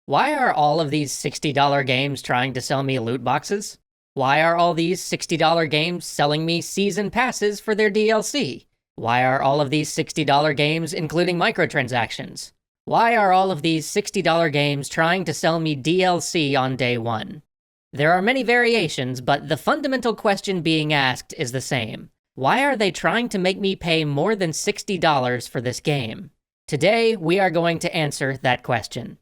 Why are all of these $60 games trying to sell me loot boxes? Why are all these $60 games selling me season passes for their DLC? Why are all of these $60 games including microtransactions? Why are all of these $60 games trying to sell me DLC on day one? There are many variations, but the fundamental question being asked is the same. Why are they trying to make me pay more than $60 for this game? Today, we are going to answer that question.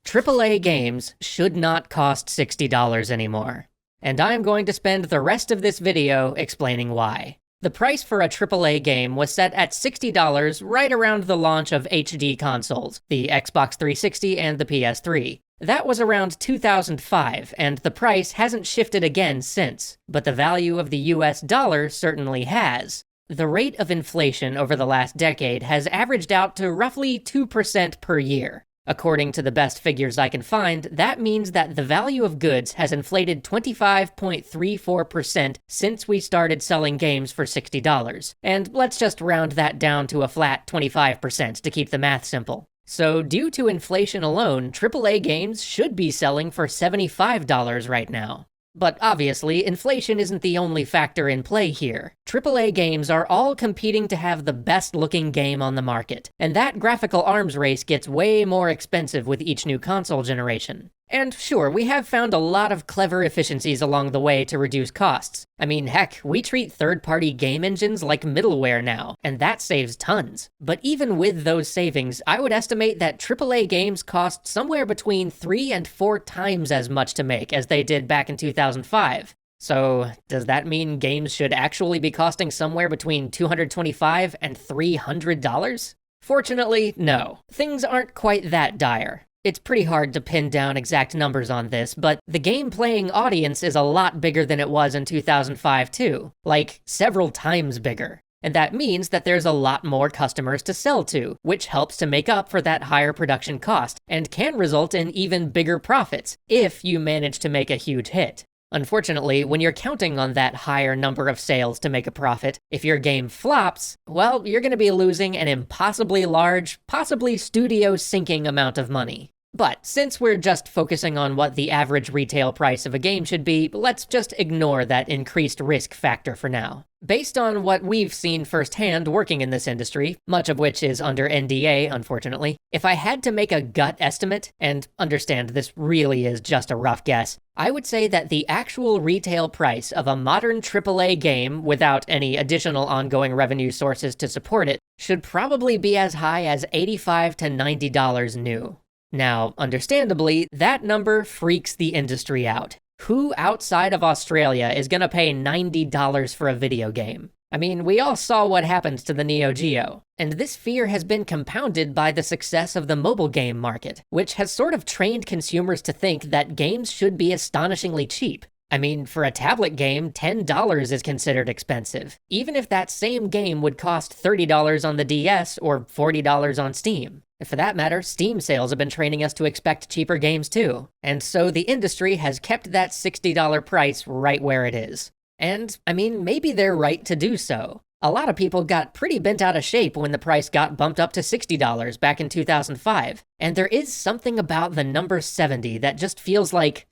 AAA games should not cost $60 anymore. And I'm going to spend the rest of this video explaining why. The price for a AAA game was set at $60 right around the launch of HD consoles, the Xbox 360 and the PS3. That was around 2005, and the price hasn't shifted again since, but the value of the US dollar certainly has. The rate of inflation over the last decade has averaged out to roughly 2% per year. According to the best figures I can find, that means that the value of goods has inflated 25.34% since we started selling games for $60. And let's just round that down to a flat 25% to keep the math simple. So due to inflation alone, AAA games should be selling for $75 right now. But obviously, inflation isn't the only factor in play here. AAA games are all competing to have the best-looking game on the market, and that graphical arms race gets way more expensive with each new console generation. And sure, we have found a lot of clever efficiencies along the way to reduce costs. I mean, heck, we treat third-party game engines like middleware now, and that saves tons. But even with those savings, I would estimate that AAA games cost somewhere between 3 and 4 times as much to make as they did back in 2005. So, does that mean games should actually be costing somewhere between $225 and $300? Fortunately, no. Things aren't quite that dire. It's pretty hard to pin down exact numbers on this, but the game-playing audience is a lot bigger than it was in 2005 too, like several times bigger. And that means that there's a lot more customers to sell to, which helps to make up for that higher production cost, and can result in even bigger profits, if you manage to make a huge hit. Unfortunately, when you're counting on that higher number of sales to make a profit, if your game flops, well, you're going to be losing an impossibly large, possibly studio-sinking amount of money. But since we're just focusing on what the average retail price of a game should be, let's just ignore that increased risk factor for now. Based on what we've seen firsthand working in this industry, much of which is under NDA, unfortunately, if I had to make a gut estimate, and understand this really is just a rough guess, I would say that the actual retail price of a modern AAA game, without any additional ongoing revenue sources to support it, should probably be as high as $85 to $90 new. Now, understandably, that number freaks the industry out. Who outside of Australia is gonna pay $90 for a video game? I mean, we all saw what happened to the Neo Geo, and this fear has been compounded by the success of the mobile game market, which has sort of trained consumers to think that games should be astonishingly cheap. I mean, for a tablet game, $10 is considered expensive, even if that same game would cost $30 on the DS or $40 on Steam. And for that matter, Steam sales have been training us to expect cheaper games too. And so the industry has kept that $60 price right where it is. And, I mean, maybe they're right to do so. A lot of people got pretty bent out of shape when the price got bumped up to $60 back in 2005. And there is something about the number 70 that just feels like,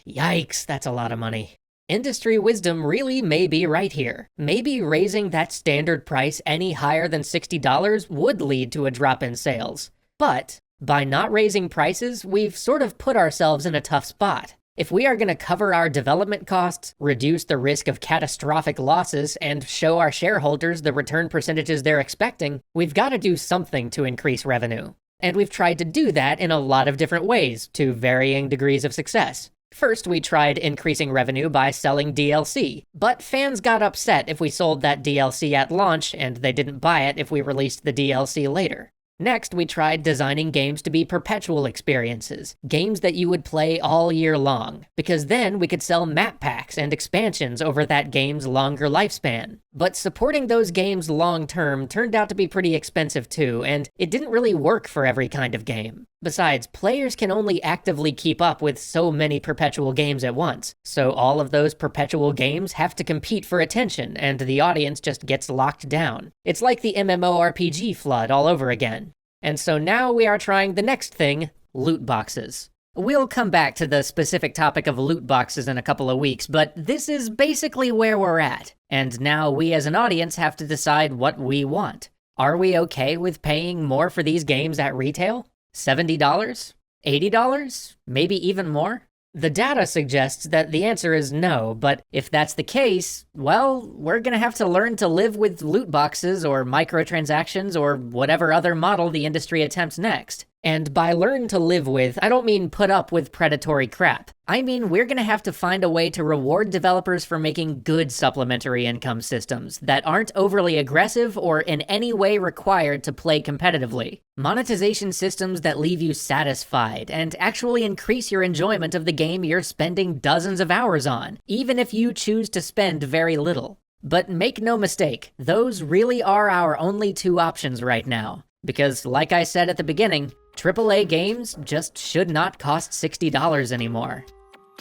yikes, that's a lot of money. Industry wisdom really may be right here. Maybe raising that standard price any higher than $60 would lead to a drop in sales. But by not raising prices, we've sort of put ourselves in a tough spot. If we are going to cover our development costs, reduce the risk of catastrophic losses, and show our shareholders the return percentages they're expecting, we've got to do something to increase revenue. And we've tried to do that in a lot of different ways, to varying degrees of success. First, we tried increasing revenue by selling DLC, but fans got upset if we sold that DLC at launch, and they didn't buy it if we released the DLC later. Next, we tried designing games to be perpetual experiences, games that you would play all year long, because then we could sell map packs and expansions over that game's longer lifespan. But supporting those games long-term turned out to be pretty expensive too, and it didn't really work for every kind of game. Besides, players can only actively keep up with so many perpetual games at once, so all of those perpetual games have to compete for attention, and the audience just gets locked down. It's like the MMORPG flood all over again. And so now we are trying the next thing, loot boxes. We'll come back to the specific topic of loot boxes in a couple of weeks, but this is basically where we're at. And now we as an audience have to decide what we want. Are we okay with paying more for these games at retail? $70? $80? Maybe even more? The data suggests that the answer is no, but if that's the case, well, we're gonna have to learn to live with loot boxes or microtransactions or whatever other model the industry attempts next. And by learn to live with, I don't mean put up with predatory crap. I mean we're gonna have to find a way to reward developers for making good supplementary income systems that aren't overly aggressive or in any way required to play competitively. Monetization systems that leave you satisfied and actually increase your enjoyment of the game you're spending dozens of hours on, even if you choose to spend very little. But make no mistake, those really are our only two options right now. Because like I said at the beginning, AAA games just should not cost $60 anymore.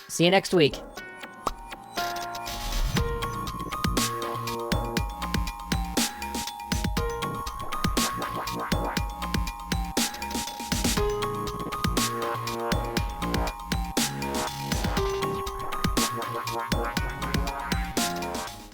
See you next week.